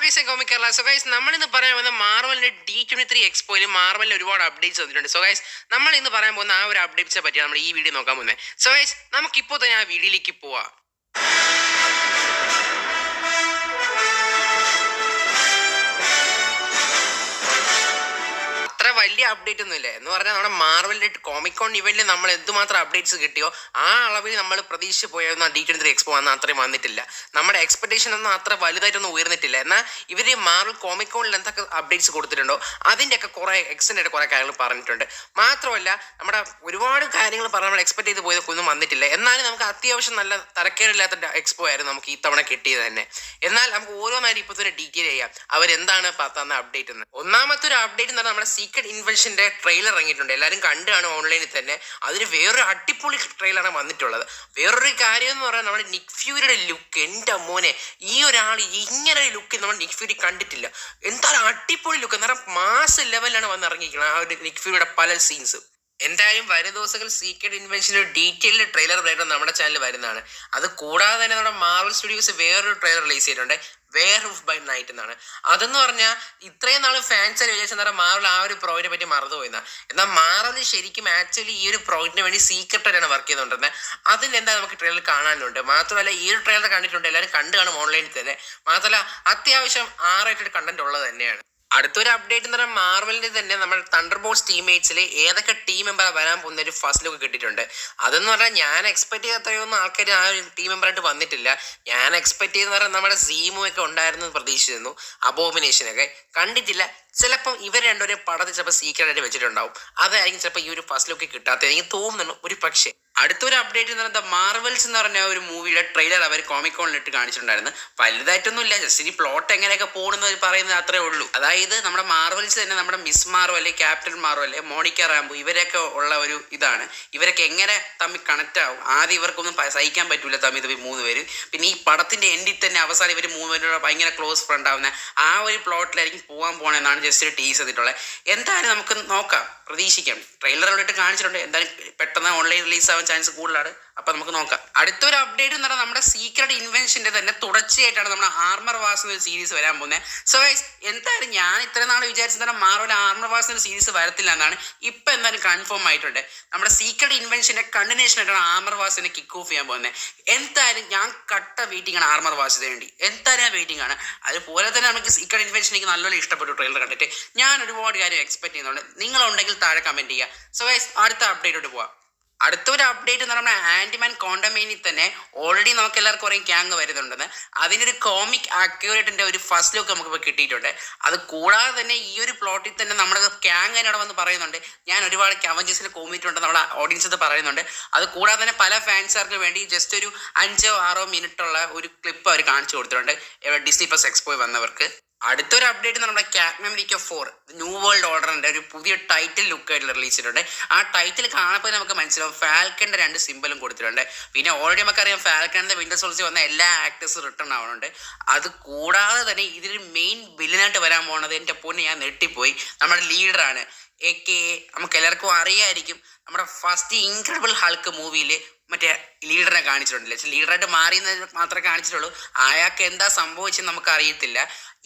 Guys comic Kerala. So guys നമ്മൾ ഇന്ന് പറയാൻ പോകുന്ന മാർവലിന്റെ D23 എക്സ്പോയിൽ മാർവലിന് ഒരുപാട് അപ്ഡേറ്റ്സ് വന്നിട്ടുണ്ട്. സോ ഗൈസ് നമ്മൾ ഇന്ന് പറയാൻ പോകുന്ന ആ ഒരു അപ്ഡേറ്റ്സിനെ പറ്റിയാണ് നമ്മൾ ഈ വീഡിയോ നോക്കാൻ പോകുന്നത്. സോ ഗൈസ് നമുക്കിപ്പോൾ തന്നെ ആ വീഡിയോയിലേക്ക് പോവാം. അത്ര വലിയ അപ്ഡേറ്റ് ഒന്നും ഇല്ല എന്ന് പറഞ്ഞാൽ നമ്മുടെ മാർവലിന്റെ കോമിക്കോൺ ഇവന്റിൽ നമ്മൾ എന്തുമാത്രം അപ്ഡേറ്റ്സ് കിട്ടിയോ ആ അളവിൽ നമ്മൾ പ്രതീക്ഷിച്ച് പോയിരുന്ന D23 എക്സ്പോ അന്ന് അത്രയും വന്നിട്ടില്ല. നമ്മുടെ എക്സ്പെക്ടേഷൻ ഒന്നും അത്ര വലുതായിട്ടൊന്നും ഉയർന്നിട്ടില്ല. എന്നാൽ ഇവർ മാർവൽ കോമിക്കോണിൽ എന്തൊക്കെ അപ്ഡേറ്റ്സ് കൊടുത്തിട്ടുണ്ടോ അതിൻ്റെയൊക്കെ കുറെ എക്സ്റ്റൻഡ് കുറെ കാര്യങ്ങൾ പറഞ്ഞിട്ടുണ്ട്. മാത്രമല്ല നമ്മുടെ ഒരുപാട് കാര്യങ്ങൾ പറഞ്ഞ് നമ്മൾ എക്സ്പെക്ട് ചെയ്ത് പോയതൊന്നും വന്നിട്ടില്ല. എന്നാലും നമുക്ക് അത്യാവശ്യം നല്ല തരക്കേടില്ലാത്ത എക്സ്പോ ആയിരുന്നു നമുക്ക് ഈ തവണ കിട്ടിയത് തന്നെ. എന്നാൽ നമുക്ക് ഓരോന്നായിട്ട് ഇപ്പോൾ തന്നെ ഡീറ്റെയിൽ ചെയ്യാം അവരെന്താണ് തന്ന അപ്ഡേറ്റ് എന്ന്. ഒന്നാമത്തെ ഒരു അപ്ഡേറ്റ് എന്ന് പറഞ്ഞാൽ നമ്മുടെ സീക്രട്ട് ഇൻവെൻഷന്റെ ട്രെയിലർ ഇറങ്ങിയിട്ടുണ്ട്. എല്ലാവരും കണ്ടാണ് ഓൺലൈനിൽ തന്നെ. അതിന് വേറൊരു അടിപൊളി ട്രെയിലറാണ് വന്നിട്ടുള്ളത്. വേറൊരു കാര്യം എന്ന് പറഞ്ഞാൽ നമ്മുടെ നിക് ഫ്യൂരിയുടെ ലുക്ക്, എൻ്റെ മോനെ, ഈ ഒരാൾ ഇങ്ങനെ ഒരു ലുക്ക് നമ്മൾ നിക് ഫ്യൂരി കണ്ടിട്ടില്ല. എന്തായാലും അടിപൊളി ലുക്ക്, എന്താ മാസ് ലെവലിലാണ് വന്ന് ഇറങ്ങിയിരിക്കുന്നത് ആ ഒരു നിക് ഫ്യൂരിയുടെ പല സീൻസും. എന്തായാലും വരും ദിവസങ്ങൾ സീക്രട്ട് ഇൻവെൻഷൻ്റെ ഡീറ്റെയിൽഡ് ട്രെയിലർ നമ്മുടെ ചാനൽ വരുന്നതാണ്. അത് കൂടാതെ തന്നെ നമ്മുടെ മാർവൽ സ്റ്റുഡിയോസ് വേറൊരു ട്രെയിലർ റിലീസ് ചെയ്തിട്ടുണ്ട്, വെയർവുൾഫ് ബൈ നൈറ്റ് എന്നാണ്. അതെന്ന് പറഞ്ഞാൽ ഇത്രയും നാൾ ഫാൻസ് വിചാരിച്ചാൽ മാർവൽ ആ ഒരു പ്രോജക്റ്റിനെ പറ്റി മറന്നുപോയെന്നാണ്. എന്നാൽ മാർവൽ ശരിക്കും ആക്ച്വലി ഈ ഒരു പ്രോജക്റ്റിന് വേണ്ടി സീക്രട്ടായിട്ടാണ് വർക്ക് ചെയ്തുകൊണ്ടിരുന്നത്. അതിലെന്താ നമുക്ക് ട്രെയിലർ കാണാനുണ്ട്. മാത്രമല്ല ഈ ഒരു ട്രെയിലർ കണ്ടിട്ടുണ്ട്, എല്ലാവരും കണ്ടു കാണും ഓൺലൈനിൽ തന്നെ. മാത്രമല്ല അത്യാവശ്യം R-rated കണ്ടന്റ് ഉള്ളത് തന്നെയാണ്. അടുത്തൊരു അപ്ഡേറ്റ് എന്ന് പറഞ്ഞാൽ മാർവലിന്റെ തന്നെ നമ്മുടെ തണ്ടർബോൾട്സ് ടീംമേറ്റ്സിൽ ഏതൊക്കെ ടീം മെമ്പർ വരാൻ പോകുന്ന ഒരു ഫസ്റ്റ് ലുക്ക് കിട്ടിയിട്ടുണ്ട്. അതെന്ന് പറഞ്ഞാൽ ഞാൻ എക്സ്പെക്ട് ചെയ്യാത്രയൊന്നും ആൾക്കാർ ആ ഒരു ടീം മെമ്പറായിട്ട് വന്നിട്ടില്ല. ഞാൻ എക്സ്പെക്ട് ചെയ്യുന്ന പറഞ്ഞാൽ നമ്മുടെ സീമു ഒക്കെ ഉണ്ടായിരുന്നു പ്രതീക്ഷിച്ചിരുന്നു, അബോമിനേഷനൊക്കെ കണ്ടിട്ടില്ല. ചിലപ്പം ഇവർ രണ്ടുപേരും പടത്തിൽ ചിലപ്പോൾ സീക്രട്ടായിട്ട് വെച്ചിട്ടുണ്ടാവും. അതായിരിക്കും ചിലപ്പോൾ ഈ ഒരു ഫസ്റ്റ് ലുക്ക് കിട്ടാത്ത എനിക്ക് തോന്നുന്നു ഒരു പക്ഷേ. അടുത്തൊരു അപ്ഡേറ്റ് എന്ന് പറയുന്നത് മാർവൽസ് എന്ന് പറഞ്ഞ ഒരു മൂവിയുടെ ട്രെയിലർ അവർ കോമിക്കോണിലിട്ട് കാണിച്ചിട്ടുണ്ടായിരുന്നു. വലുതായിട്ടൊന്നും ഇല്ല, ജസ്റ്റ് ഈ പ്ലോട്ട് എങ്ങനെയൊക്കെ പോകുന്നത് പറയുന്നത് അത്രേ ഉള്ളൂ. അതായത് നമ്മുടെ മാർവൽസ് തന്നെ നമ്മുടെ miss Marvel, captain Marvel, Monica Rambo ഇവരൊക്കെ ഉള്ള ഒരു ഇതാണ്. ഇവരൊക്കെ എങ്ങനെ തമ്മിൽ കണക്റ്റ് ആവും, ആദ്യം ഇവർക്കൊന്നും സഹിക്കാൻ പറ്റൂല തമ്മിൽ മൂന്ന് പേര്. പിന്നെ ഈ പടത്തിന്റെ എൻഡിൽ തന്നെ അവസാനം ഇവർ മൂന്ന് പേരുടെ ഭയങ്കര ക്ലോസ് ഫ്രണ്ട് ആവുന്ന ആ ഒരു പ്ലോട്ടിലായിരിക്കും പോകാൻ പോകണമെന്നാണ് ജസ്റ്റ് ഒരു ടീസ് ചെയ്തിട്ടുള്ളത്. എന്തായാലും നമുക്ക് നോക്കാം, പ്രതീക്ഷിക്കാം. ട്രെയിലർ ഇട്ട് കാണിച്ചിട്ടുണ്ട്, എന്തായാലും പെട്ടെന്ന് ഓൺലൈൻ റിലീസ് ആവാൻ ചാൻസ് കൂടുതലാണ്. അപ്പൊ നമുക്ക് നോക്കാം. അടുത്തൊരു അപ്ഡേറ്റ് എന്ന് പറഞ്ഞാൽ നമ്മുടെ സീക്രട്ട് ഇൻവെൻഷന്റെ തന്നെ തുടർച്ചയായിട്ടാണ് നമ്മുടെ ആർമർ വാർസ് എന്നൊരു സീരീസ് വരാൻ പോകുന്നത്. സോ ഗൈസ് എന്തായാലും ഞാൻ ഇത്ര നാൾ വിചാരിച്ചത് മാർവൽ ആർമർ വാർസ് എന്നൊരു സീരീസ് വരത്തില്ല എന്നാണ്. ഇപ്പൊ എന്തായാലും കൺഫേം ആയിട്ടുണ്ട്. നമ്മുടെ സീക്രട്ട് ഇൻവെൻഷന്റെ കണ്ടിന്യൂഷൻ ആയിട്ടാണ് ആർമർ വാർസിനെ കിക്ക് ഓഫ് ചെയ്യാൻ പോകുന്നത്. എന്തായാലും ഞാൻ കട്ട വെയിറ്റിംഗ് ആണ് ആർമർ വാർസിന് വേണ്ടി. എന്തായാലും വെയിറ്റിംഗ് ആണ്. അതുപോലെ തന്നെ നമുക്ക് സീക്രട്ട് ഇൻവെൻഷൻ എനിക്ക് നല്ലോണം ഇഷ്ടപ്പെട്ടു ട്രെയിലർ കണ്ടിട്ട്. ഞാൻ ഒരുപാട് കാര്യം എക്സ്പെക്ട് ചെയ്യുന്നുണ്ട്. നിങ്ങളുണ്ടെങ്കിൽ താഴെ കമന്റ് ചെയ്യുക. സോ ഗൈസ് അടുത്ത അപ്ഡേറ്റോട്ട് പോവാം. അടുത്തൊരു അപ്ഡേറ്റ് എന്ന് പറഞ്ഞാൽ ആന്റിമാൻ ക്വാണ്ടമേനിൽ തന്നെ ഓൾറെഡി നമുക്ക് എല്ലാവർക്കും കുറേ ക്യാങ് വരുന്നുണ്ടെന്ന്. അതിനൊരു കോമിക് ആക്യുറേറ്റിന്റെ ഒരു ഫസ്റ്റ് ലുക്ക് നമുക്കിപ്പോൾ കിട്ടിയിട്ടുണ്ട്. അത് കൂടാതെ തന്നെ ഈ ഒരു പ്ലോട്ടിൽ തന്നെ നമ്മുടെ ക്യാങ് അവിടെ വന്ന് പറയുന്നുണ്ട്. ഞാൻ ഒരുപാട് അവഞ്ചേഴ്സിൽ കോമിറ്റുണ്ട് നമ്മുടെ ഓഡിയൻസ് പറയുന്നുണ്ട്. അത് കൂടാതെ തന്നെ പല ഫാൻസുകാർക്ക് വേണ്ടി ജസ്റ്റ് ഒരു 5-6 മിനിറ്റുള്ള ഒരു ക്ലിപ്പ് അവർ കാണിച്ചു കൊടുത്തിട്ടുണ്ട് ഡിസ്നി പ്ലസ് എക്സ്പോ വന്നവർക്ക്. അടുത്തൊരു അപ്ഡേറ്റ് നമ്മുടെ ക്യാപ്റ്റൻ അമേരിക്ക 4 ന്യൂ വേൾഡ് ഓർഡറിന്റെ ഒരു പുതിയ ടൈറ്റിൽ ലുക്കായിട്ട് റിലീസ് ചെയ്തിട്ടുണ്ട്. ആ ടൈറ്റിൽ കാണുമ്പോൾ നമുക്ക് മനസ്സിലാവും ഫാൽക്കന്റെ 2 സിംബലും കൊടുത്തിട്ടുണ്ട്. പിന്നെ ഓൾറെഡി നമുക്കറിയാം ഫാൽക്കണിന്റെ വിന്റർ സോൾജർ വന്ന എല്ലാ ആക്ടേഴ്സും റിട്ടേൺ ആവുന്നുണ്ട്. അത് കൂടാതെ തന്നെ ഇതിൽ മെയിൻ വില്ലനായിട്ട് വരാൻ പോകുന്നത് എൻ്റെ പൊന്നെ ഞാൻ നെട്ടിപ്പോയി, നമ്മുടെ ലീഡറാണ്. നമുക്ക് എല്ലാവർക്കും അറിയായിരിക്കും നമ്മുടെ ഫസ്റ്റ് ഇൻക്രെഡിബിൾ ഹൾക്ക് മൂവിയിൽ മറ്റേ ലീഡറിനെ കാണിച്ചിട്ടുണ്ടല്ലേ. ലീഡറായിട്ട് മാറിയെന്ന് മാത്രമേ കാണിച്ചിട്ടുള്ളൂ. അയാൾക്ക് എന്താ സംഭവിച്ചെന്ന് നമുക്ക് അറിയത്തില്ല.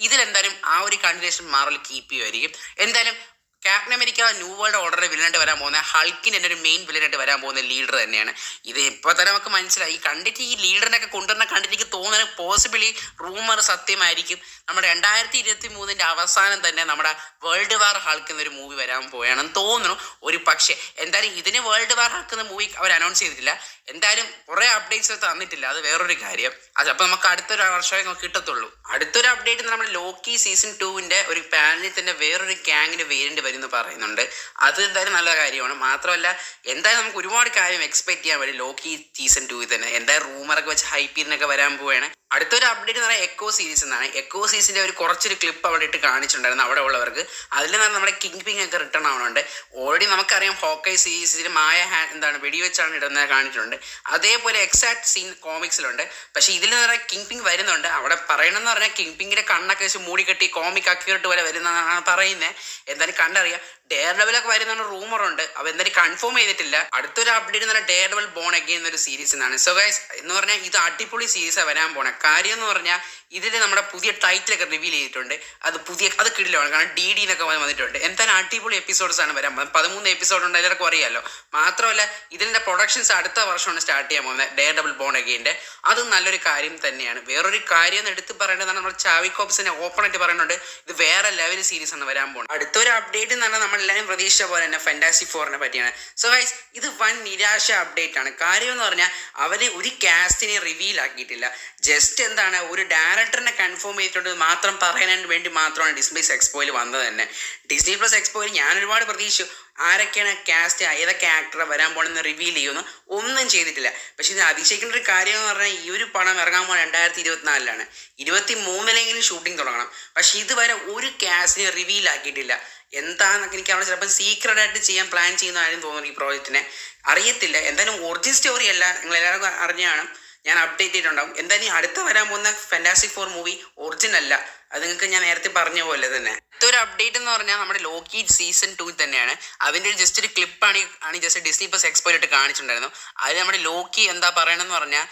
ഇതിലെന്തായാലും ആ ഒരു കണ്ടിന്യൂഷൻ മാർവൽ കീപ്പ് ചെയ്യുമായിരിക്കും. എന്തായാലും ക്യാപ്റ്റൻ അമേരിക്ക ന്യൂ വേൾഡ് ഓർഡറിന്റെ വില്ലനായിട്ട് വരാൻ പോകുന്ന ഹൾക്കിന് തന്നെ ഒരു മെയിൻ വില്ലനായിട്ട് വരാൻ പോകുന്ന ലീഡർ തന്നെയാണ്. ഇത് ഇപ്പോൾ തന്നെ നമുക്ക് മനസ്സിലായി. കണ്ടിട്ട് ഈ ലീഡറിനൊക്കെ കൊണ്ടുവരുന്ന കണ്ടിട്ട് എനിക്ക് തോന്നുന്നത് പോസിബിളി റൂമർ സത്യമായിരിക്കും. നമ്മുടെ 2023 അവസാനം തന്നെ നമ്മുടെ വേൾഡ് വാർ ഹൾക്ക് എന്നൊരു മൂവി വരാൻ പോവുകയാണെന്ന് തോന്നുന്നു ഒരു പക്ഷേ. എന്തായാലും ഇതിന് വേൾഡ് വാർ ഹൾക്ക് എന്ന മൂവി അവർ അനൗൺസ് ചെയ്തിട്ടില്ല. എന്തായാലും കുറെ അപ്ഡേറ്റ്സ് തന്നിട്ടില്ല, അത് വേറൊരു കാര്യം. അതപ്പോൾ നമുക്ക് അടുത്തൊരു വർഷമേ നമുക്ക് കിട്ടത്തുള്ളൂ. അടുത്തൊരു അപ്ഡേറ്റ് നമ്മുടെ ലോക്കി സീസൺ 2 ഒരു പാനലിൽ തന്നെ വേറൊരു ഗ്യാങ്ങിന് വേരിയന്റ് വരുമെന്ന് പറയുന്നുണ്ട്. അത് എന്തായാലും നല്ല കാര്യമാണ്. മാത്രമല്ല എന്തായാലും നമുക്ക് ഒരുപാട് കാര്യം എക്സ്പെക്ട് ചെയ്യാൻ വേണ്ടി ലോക്കി സീസൺ 2 തന്നെ എന്തായാലും റൂമറൊക്കെ വെച്ച് ഹൈപ്പ് ചെയ്യുന്നൊക്കെ വരാൻ പോവുകയാണ്. അടുത്തൊരു അപ്ഡേറ്റ് എന്ന് പറഞ്ഞാൽ എക്കോ സീരീസ് എന്നാണ്. എക്കോ സീരീസിന്റെ ഒരു കുറച്ചൊരു ക്ലിപ്പ് അവിടെ ഇട്ട് കാണിച്ചിട്ടുണ്ടായിരുന്നു അവിടെ ഉള്ളവർക്ക്. അതിൽ നിന്ന് നമ്മുടെ കിങ് പിങ് ഒക്കെ റിട്ടേൺ ആവുന്നുണ്ട്. ഓൾറെഡി നമുക്കറിയാം ഹോക്കൈ സീരീസിൽ വെടിവെച്ചാണ് ഇടുന്നത് കാണിച്ചിട്ടുണ്ട്. അതേപോലെ എക്സാക്ട് സീൻ കോമിക്സിലുണ്ട്. പക്ഷെ ഇതിൽ നിന്ന് പറഞ്ഞാൽ കിങ് പിങ് വരുന്നുണ്ട്. അവിടെ പറയണമെന്ന് പറഞ്ഞാൽ കിങ് പിങ്ങിന്റെ കണ്ണൊക്കെ വെച്ച് മൂടി കെട്ടി കോമിക് അക്യൂറേറ്റ് പോലെ വരുന്നതാണ് പറയുന്നത്. എന്തായാലും കണ്ടറിയാം. ഡെയർ ഡെവലൊക്കെ വരുന്ന റൂമറുണ്ട്, അവ എന്തായാലും കൺഫേം ചെയ്തിട്ടില്ല. അടുത്തൊരു അപ്ഡേറ്റ് എന്ന് പറഞ്ഞാൽ ഡെയർ ഡെവൽ ബോൺ അഗെയിൻ എന്നൊരു സീരീസ് എന്നാണ്. സോ ഗൈസ് എന്ന് പറഞ്ഞാൽ ഇത് അടിപൊളി സീരീസാണ് വരാൻ പോണേ. കാര്യം എന്ന് പറഞ്ഞാൽ ഇതിൽ നമ്മുടെ പുതിയ ടൈറ്റിലൊക്കെ റിവീൽ ചെയ്തിട്ടുണ്ട്. അത് കിടിലാണ്, കാരണം DD എന്നൊക്കെ വന്നിട്ടുണ്ട്. എന്തായാലും അടിപൊളി എപ്പിസോഡ്സ് ആണ് വരാൻ പോകുന്നത്. 13 എപ്പിസോഡ് ഉണ്ട്, എല്ലാവർക്കും അറിയാമല്ലോ. മാത്രമല്ല ഇതിൻ്റെ പ്രൊഡക്ഷൻസ് അടുത്ത വർഷമാണ് സ്റ്റാർട്ട് ചെയ്യാൻ പോകുന്നത്, ഡെയർഡെവിൾ ബോൺ അഗെയിൻ്റെ. അതും നല്ലൊരു കാര്യം തന്നെയാണ്. വേറൊരു കാര്യം എന്ന് എടുത്ത് പറയേണ്ടതാണ്, നമ്മൾ ചാവി കോബ്സിനെ ഓപ്പൺ ആയിട്ട് പറയുന്നുണ്ട് ഇത് വേറെ ലെവൽ സീരീസ് ആണ് വരാൻ പോകുന്നത്. അടുത്തൊരു അപ്ഡേറ്റ് എന്ന് പറഞ്ഞാൽ നമ്മളെല്ലാവരും പ്രതീക്ഷിച്ച പോലെ തന്നെ ഫാന്റാസ്റ്റിക് ഫോറിനെ പറ്റിയാണ്. സോ ഗൈസ് ഇത് വൻ നിരാശ അപ്ഡേറ്റ് ആണ്. കാര്യം എന്ന് പറഞ്ഞാൽ അവര് ഒരു കാസ്റ്റിനെ റിവീൽ ആക്കിയിട്ടില്ല. ജസ്റ്റ് എന്താണ് ഒരു ഡയറക്ടറിനെ കൺഫേം ചെയ്തിട്ടുണ്ട് മാത്രം പറയാൻ വേണ്ടി മാത്രമാണ് ഡിസ്നി പ്ലസ് എക്സ്പോയിൽ വന്നത് തന്നെ. ഡിസ്നി പ്ലസ് എക്സ്പോയിൽ ഞാൻ ഒരുപാട് പ്രതീക്ഷിച്ചു ആരൊക്കെയാണ് കാസ്റ്റ്, ഏതൊക്കെ ആക്ടർ വരാൻ പോകണമെന്ന് റിവീൽ ചെയ്യുമെന്ന്. ഒന്നും ചെയ്തിട്ടില്ല. പക്ഷെ ഇത് അതിശയിക്കേണ്ട ഒരു കാര്യം എന്ന് പറഞ്ഞാൽ ഈ ഒരു പടം ഇറങ്ങാൻ പോകുന്നത് 2024 23 ഷൂട്ടിംഗ് തുടങ്ങണം. പക്ഷെ ഇതുവരെ ഒരു കാസ്റ്റിനെ റിവീൽ ആക്കിയിട്ടില്ല. എന്താണെന്നൊക്കെ എനിക്ക് അവിടെ ചിലപ്പോൾ സീക്രട്ട് ആയിട്ട് ചെയ്യാൻ പ്ലാൻ ചെയ്യുന്നതായിരുന്നു തോന്നുന്നു ഈ പ്രോജക്റ്റിനെ. അറിയത്തില്ല. എന്തായാലും ഒറിജിനൽ സ്റ്റോറി അല്ല, നിങ്ങൾ എല്ലാവർക്കും അറിഞ്ഞാണ്, ഞാൻ അപ്ഡേറ്റ് ചെയ്തിട്ടുണ്ടാവും. എന്തായാലും അടുത്ത വരാൻ പോകുന്ന ഫാന്റാസ്റ്റിക് ഫോർ മൂവി ഒറിജിനൽ അല്ല, അത് നിങ്ങൾക്ക് ഞാൻ നേരത്തെ പറഞ്ഞ പോലെ തന്നെ. അടുത്തൊരു അപ്ഡേറ്റ് എന്ന് പറഞ്ഞാൽ നമ്മുടെ ലോക്കി സീസൺ 2 തന്നെയാണ്. അതിൻ്റെ ജസ്റ്റ് ഒരു ക്ലിപ്പാണ് ജസ്റ്റ് ഡിസ്നി പ്ലസ് എക്സ്പോയിലിട്ട് കാണിച്ചിട്ടുണ്ടായിരുന്നു. അതിൽ നമ്മുടെ ലോക്കി എന്താ പറയണമെന്ന് പറഞ്ഞാൽ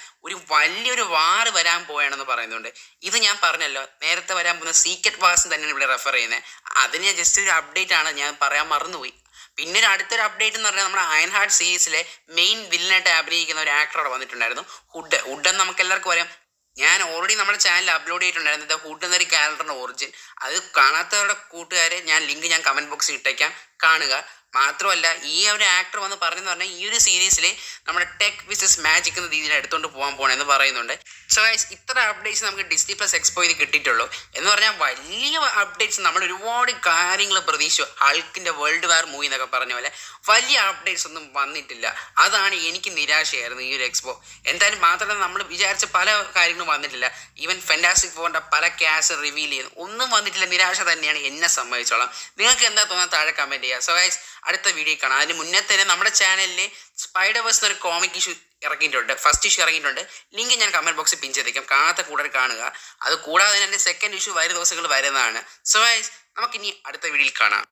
വലിയൊരു വാറ് വരാൻ പോയാണെന്ന് പറയുന്നുണ്ട്. ഇത് ഞാൻ പറഞ്ഞല്ലോ, നേരത്തെ വരാൻ പോകുന്ന സീക്രട്ട് വാർസ് തന്നെയാണ് ഇവിടെ റെഫർ ചെയ്യുന്നത്. അതിന് ജസ്റ്റ് ഒരു അപ്ഡേറ്റ് ആണ്, ഞാൻ പറയാൻ മറന്നുപോയി. പിന്നെ അടുത്തൊരു അപ്ഡേറ്റ് എന്ന് പറഞ്ഞാൽ നമ്മുടെ അയൺ ഹാർട്ട് സീരീസിലെ മെയിൻ വില്ലനായിട്ട് അഭിനയിക്കുന്ന ഒരു ആക്ടർ അവിടെ വന്നിട്ടുണ്ടായിരുന്നു, ഹുഡ് എന്ന് നമുക്ക് എല്ലാവർക്കും അറിയാം. ഞാൻ ഓൾറെഡി നമ്മുടെ ചാനലിൽ അപ്ലോഡ് ചെയ്തിട്ടുണ്ടായിരുന്നു ഹുഡ് എന്നൊരു ക്യാരക്ടറിന്റെ ഒറിജിൻ. അത് കാണാത്തവരുടെ കൂട്ടുകാരെ ലിങ്ക് ഞാൻ കമന്റ് ബോക്സിൽ ഇട്ടേക്കാം, കാണുക. മാത്രമല്ല ഈ ഒരു ആക്ടർ വന്ന് പറഞ്ഞെന്ന് പറഞ്ഞാൽ ഈ ഒരു സീരീസിൽ നമ്മുടെ ടെക് വിസസ് മാജിക് എന്ന രീതിയിൽ എടുത്തുകൊണ്ട് പോകാൻ പോകണമെന്ന് പറയുന്നുണ്ട്. സോ ഗൈസ് ഇത്ര അപ്ഡേറ്റ്സ് നമുക്ക് ഡിസ്നി പ്ലസ് എക്സ്പോയിൽ കിട്ടിയിട്ടുള്ളൂ. എന്ന് പറഞ്ഞാൽ വലിയ അപ്ഡേറ്റ്സ്, നമ്മൾ ഒരുപാട് കാര്യങ്ങൾ പ്രതീക്ഷിച്ചു. ഹൾക്കിൻ്റെ വേൾഡ് വാർ മൂവി എന്നൊക്കെ പറഞ്ഞ പോലെ വലിയ അപ്ഡേറ്റ്സ് ഒന്നും വന്നിട്ടില്ല. അതാണ് എനിക്ക് നിരാശയായിരുന്നു ഈ ഒരു എക്സ്പോ. എന്തായാലും മാത്രമല്ല നമ്മൾ വിചാരിച്ച പല കാര്യങ്ങളും വന്നിട്ടില്ല. ഈവൻ ഫാന്റാസ്റ്റിക് ഫോറിൻ്റെ പല ക്യാസ് റിവീൽ ചെയ്യുന്നു, ഒന്നും വന്നിട്ടില്ല. നിരാശ തന്നെയാണ് എന്നെ സംബന്ധിച്ചോളം. നിങ്ങൾക്ക് എന്താ തോന്നുന്നത് താഴെ കമൻറ്റ് ചെയ്യുക. സോ ഗൈസ് അടുത്ത വീഡിയോ കാണാം. അതിന് മുന്നേ തന്നെ നമ്മുടെ ചാനലിൽ സ്പൈഡർവേഴ്സ് എന്നൊരു കോമിക് ഇഷ്യൂ ഇറങ്ങിയിട്ടുണ്ട്, ഫസ്റ്റ് ഇഷ്യൂ ഇറങ്ങിയിട്ടുണ്ട്. ലിങ്ക് ഞാൻ കമന്റ് ബോക്സിൽ പിൻ ചെയ്തേക്കാം, കാണാത്ത കൂടെ കാണുക. അത് കൂടാതെ എൻ്റെ സെക്കൻഡ് ഇഷ്യൂ വരും ദിവസങ്ങൾ വരുന്നതാണ്. സോ ഗൈസ് നമുക്കിനി അടുത്ത വീഡിയോയിൽ കാണാം.